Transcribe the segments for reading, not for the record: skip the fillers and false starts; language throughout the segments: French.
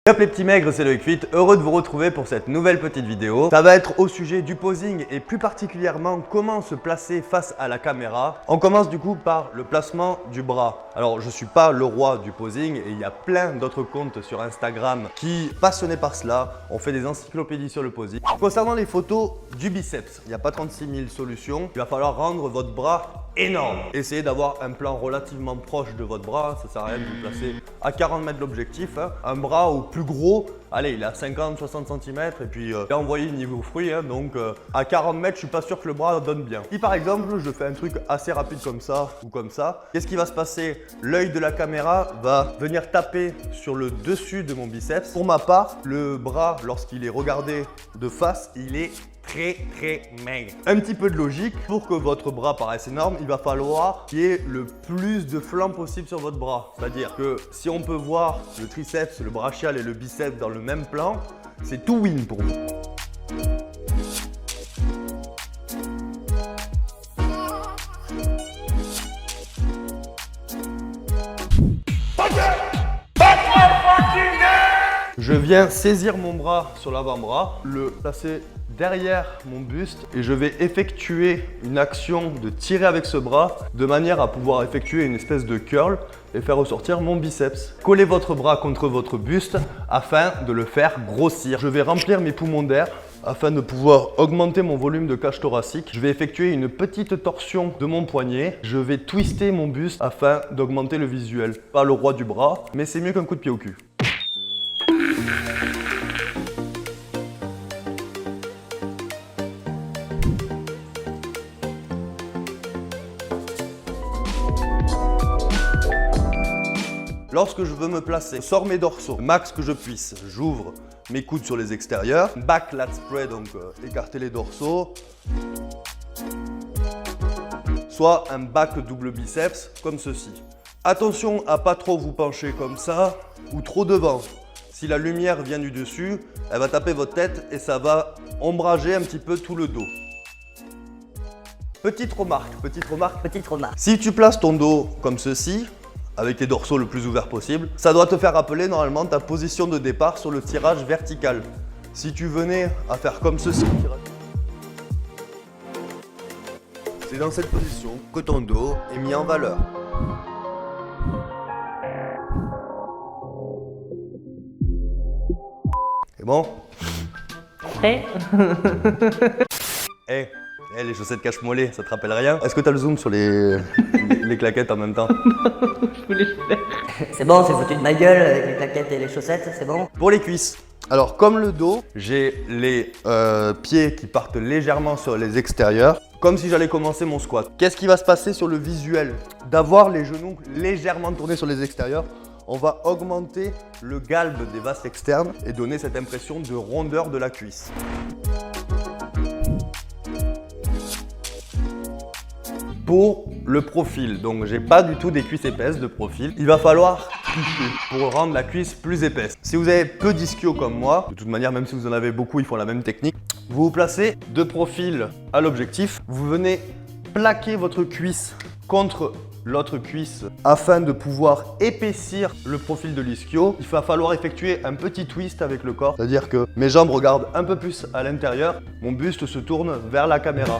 Hop les petits maigres, c'est Loïc Fit, heureux de vous retrouver pour cette nouvelle petite vidéo. Ça va être au sujet du posing et plus particulièrement comment se placer face à la caméra. On commence du coup par le placement du bras. Alors je suis pas le roi du posing et il y a plein d'autres comptes sur Instagram qui, passionnés par cela, ont fait des encyclopédies sur le posing. Concernant les photos du biceps, il n'y a pas 36 000 solutions. Il va falloir rendre votre bras énorme. Essayez d'avoir un plan relativement proche de votre bras, ça sert à rien de vous placer à 40 mètres de l'objectif. Un bras au plus gros, allez, il est à 50-60 cm et puis là on voyait niveau fruit, donc à 40 mètres, je suis pas sûr que le bras donne bien. Si par exemple, je fais un truc assez rapide comme ça ou comme ça, qu'est-ce qui va se passer? L'œil de la caméra va venir taper sur le dessus de mon biceps. Pour ma part, le bras, lorsqu'il est regardé de face, il est très maigre. Un petit peu de logique, pour que votre bras paraisse énorme, il va falloir qu'il y ait le plus de flancs possible sur votre bras. C'est-à-dire que si on peut voir le triceps, le brachial et le biceps dans le même plan, c'est tout win pour vous. Je viens saisir mon bras sur l'avant-bras, le placer derrière mon buste et je vais effectuer une action de tirer avec ce bras de manière à pouvoir effectuer une espèce de curl et faire ressortir mon biceps. Collez votre bras contre votre buste afin de le faire grossir. Je vais remplir mes poumons d'air afin de pouvoir augmenter mon volume de cage thoracique. Je vais effectuer une petite torsion de mon poignet. Je vais twister mon buste afin d'augmenter le visuel. Pas le roi du bras, mais c'est mieux qu'un coup de pied au cul. Lorsque je veux me placer, je sors mes dorsaux, le max que je puisse. J'ouvre mes coudes sur les extérieurs. Back lat spread, donc écarter les dorsaux. Soit un back double biceps, comme ceci. Attention à pas trop vous pencher comme ça ou trop devant. Si la lumière vient du dessus, elle va taper votre tête et ça va ombrager un petit peu tout le dos. Petite remarque. Si tu places ton dos comme ceci, avec les dorsaux le plus ouverts possible, ça doit te faire rappeler normalement ta position de départ sur le tirage vertical. Si tu venais à faire comme ceci, c'est dans cette position que ton dos est mis en valeur. C'est bon? Prêt? Les chaussettes cache-mollet, ça te rappelle rien? Est-ce que tu as le zoom sur les claquettes en même temps? Je voulais le faire. C'est bon, c'est foutu de ma gueule avec les claquettes et les chaussettes, c'est bon? Pour les cuisses. Alors comme le dos, j'ai les pieds qui partent légèrement sur les extérieurs, comme si j'allais commencer mon squat. Qu'est-ce qui va se passer sur le visuel? D'avoir les genoux légèrement tournés sur les extérieurs, on va augmenter le galbe des vastes externes et donner cette impression de rondeur de la cuisse. Pour le profil, donc j'ai pas du tout des cuisses épaisses de profil, il va falloir tricher pour rendre la cuisse plus épaisse. Si vous avez peu d'ischio comme moi, de toute manière même si vous en avez beaucoup, ils font la même technique, vous vous placez de profil à l'objectif, vous venez plaquer votre cuisse contre l'autre cuisse afin de pouvoir épaissir le profil de l'ischio. Il va falloir effectuer un petit twist avec le corps, c'est-à-dire que mes jambes regardent un peu plus à l'intérieur, mon buste se tourne vers la caméra.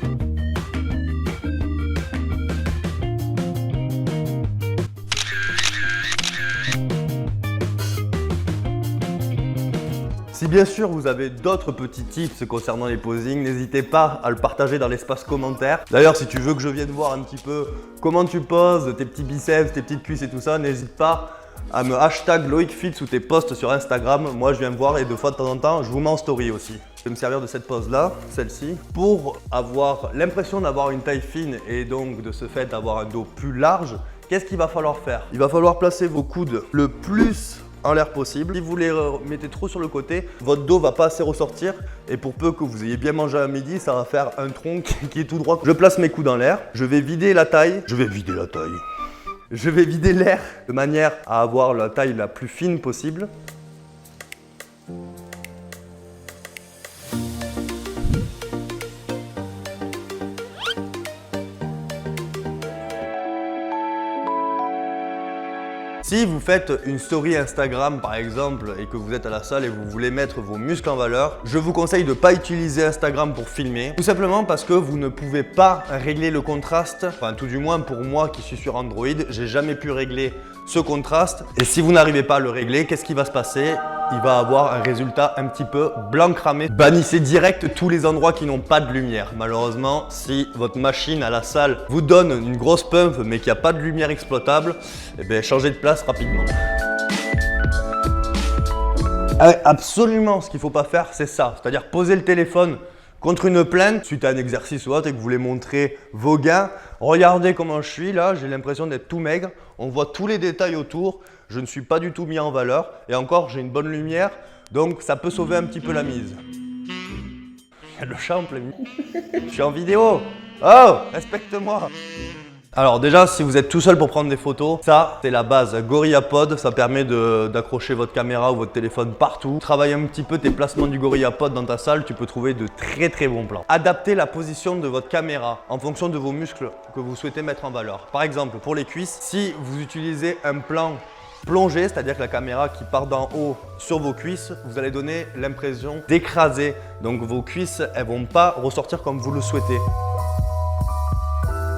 Si bien sûr vous avez d'autres petits tips concernant les posings, n'hésitez pas à le partager dans l'espace commentaire. D'ailleurs, si tu veux que je vienne voir un petit peu comment tu poses, tes petits biceps, tes petites cuisses et tout ça, n'hésite pas à me hashtag LoïcFit sous tes posts sur Instagram. Moi, je viens voir et de fois de temps en temps, je vous mets en story aussi. Je vais me servir de cette pose-là, celle-ci, pour avoir l'impression d'avoir une taille fine et donc de ce fait d'avoir un dos plus large. Qu'est-ce qu'il va falloir faire? Il va falloir placer vos coudes le plus en l'air possible. Si vous les mettez trop sur le côté, votre dos va pas assez ressortir et pour peu que vous ayez bien mangé à midi, ça va faire un tronc qui est tout droit. Je place mes coudes en l'air, je vais vider la taille. Je vais vider l'air de manière à avoir la taille la plus fine possible. Si vous faites une story Instagram par exemple et que vous êtes à la salle et vous voulez mettre vos muscles en valeur, je vous conseille de ne pas utiliser Instagram pour filmer. Tout simplement parce que vous ne pouvez pas régler le contraste, enfin tout du moins pour moi qui suis sur Android, j'ai jamais pu régler ce contraste. Et si vous n'arrivez pas à le régler, qu'est-ce qui va se passer? Il va avoir un résultat un petit peu blanc cramé. Bannissez direct tous les endroits qui n'ont pas de lumière. Malheureusement, si votre machine à la salle vous donne une grosse pump mais qu'il n'y a pas de lumière exploitable, eh bien, changez de place rapidement. Absolument, ce qu'il ne faut pas faire, c'est ça. C'est-à-dire poser le téléphone contre une plainte suite à un exercice ou autre et que vous voulez montrer vos gains. Regardez comment je suis là, j'ai l'impression d'être tout maigre. On voit tous les détails autour. Je ne suis pas du tout mis en valeur. Et encore, j'ai une bonne lumière, donc ça peut sauver un petit peu la mise. Il y a le chat en plein milieu. Je suis en vidéo. Oh, respecte-moi. Alors déjà, si vous êtes tout seul pour prendre des photos, ça c'est la base. GorillaPod, ça permet d'accrocher votre caméra ou votre téléphone partout. Travaille un petit peu tes placements du GorillaPod dans ta salle, tu peux trouver de très bons plans. Adaptez la position de votre caméra en fonction de vos muscles que vous souhaitez mettre en valeur. Par exemple, pour les cuisses, si vous utilisez un plan plongé, c'est-à-dire que la caméra qui part d'en haut sur vos cuisses, vous allez donner l'impression d'écraser. Donc vos cuisses, elles vont pas ressortir comme vous le souhaitez.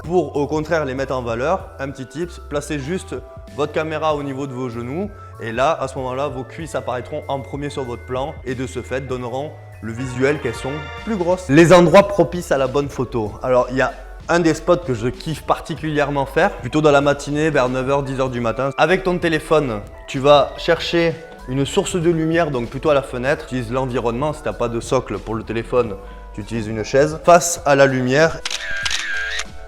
Pour au contraire les mettre en valeur, un petit tips, placez juste votre caméra au niveau de vos genoux et là, à ce moment-là, vos cuisses apparaîtront en premier sur votre plan et de ce fait donneront le visuel qu'elles sont plus grosses. Les endroits propices à la bonne photo. Alors, il y a un des spots que je kiffe particulièrement faire, plutôt dans la matinée vers 9h, 10h du matin. Avec ton téléphone, tu vas chercher une source de lumière, donc plutôt à la fenêtre. Tu utilises l'environnement, si tu n'as pas de socle pour le téléphone, tu utilises une chaise. Face à la lumière,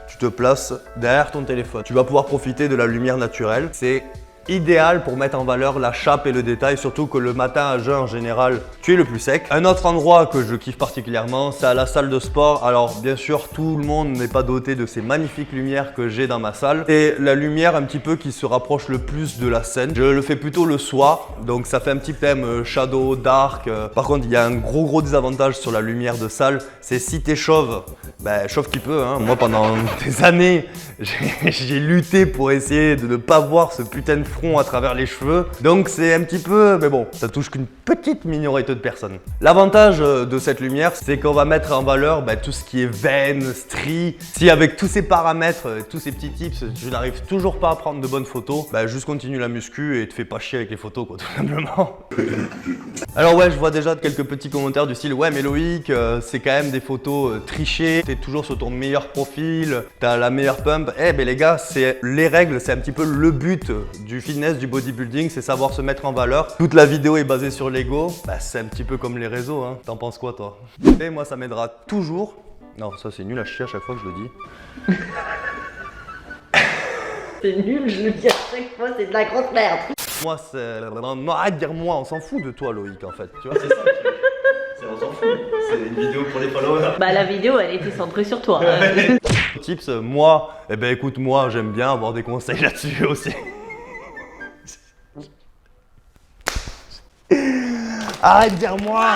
tu te places derrière ton téléphone. Tu vas pouvoir profiter de la lumière naturelle. C'est idéal pour mettre en valeur la chape et le détail, surtout que le matin à jeun en général, tu es le plus sec. Un autre endroit que je kiffe particulièrement, c'est à la salle de sport. Alors bien sûr, tout le monde n'est pas doté de ces magnifiques lumières que j'ai dans ma salle. C'est la lumière un petit peu qui se rapproche le plus de la scène. Je le fais plutôt le soir, donc ça fait un petit thème shadow, dark. Par contre, il y a un gros désavantage sur la lumière de salle, c'est si t'es chauve, ben chauve qui peut, hein. Moi pendant des années, j'ai lutté pour essayer de ne pas voir ce putain de front à travers les cheveux. Donc c'est un petit peu, mais bon, ça touche qu'une petite minorité de personnes. L'avantage de cette lumière, c'est qu'on va mettre en valeur tout ce qui est veines, stries. Si avec tous ces paramètres, tous ces petits tips, je n'arrive toujours pas à prendre de bonnes photos, juste continue la muscu et te fais pas chier avec les photos quoi, tout simplement. Alors ouais, je vois déjà quelques petits commentaires du style ouais mais Loïc, c'est quand même des photos trichées, t'es toujours sur ton meilleur profil, t'as la meilleure pump. Eh ben les gars, c'est les règles, c'est un petit peu le but du fitness, du bodybuilding, c'est savoir se mettre en valeur. Toute la vidéo est basée sur l'ego, c'est un petit peu comme les réseaux, hein. T'en penses quoi toi? Et moi ça m'aidera toujours. Non, ça c'est nul à chier à chaque fois que je le dis. C'est nul, je le dis à chaque fois, c'est de la grosse merde. Moi c'est... Non, arrête de dire moi, on s'en fout de toi Loïc en fait, tu vois, c'est ça. On s'en fout, c'est une vidéo pour les followers. La vidéo elle était centrée sur toi. Tips, moi, écoute, moi j'aime bien avoir des conseils là-dessus aussi. Arrête de dire moi.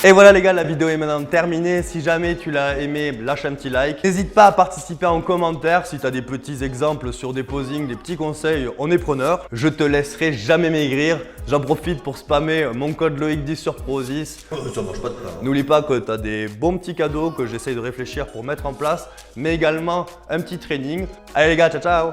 Et voilà les gars, la vidéo est maintenant terminée. Si jamais tu l'as aimé, lâche un petit like. N'hésite pas à participer en commentaire si tu as des petits exemples sur des posings, des petits conseils, on est preneur. Je te laisserai jamais maigrir. J'en profite pour spammer mon code Loïc10 sur Prozis. Ça marche pas de ça. N'oublie pas que tu as des bons petits cadeaux que j'essaye de réfléchir pour mettre en place, mais également un petit training. Allez les gars, ciao ciao.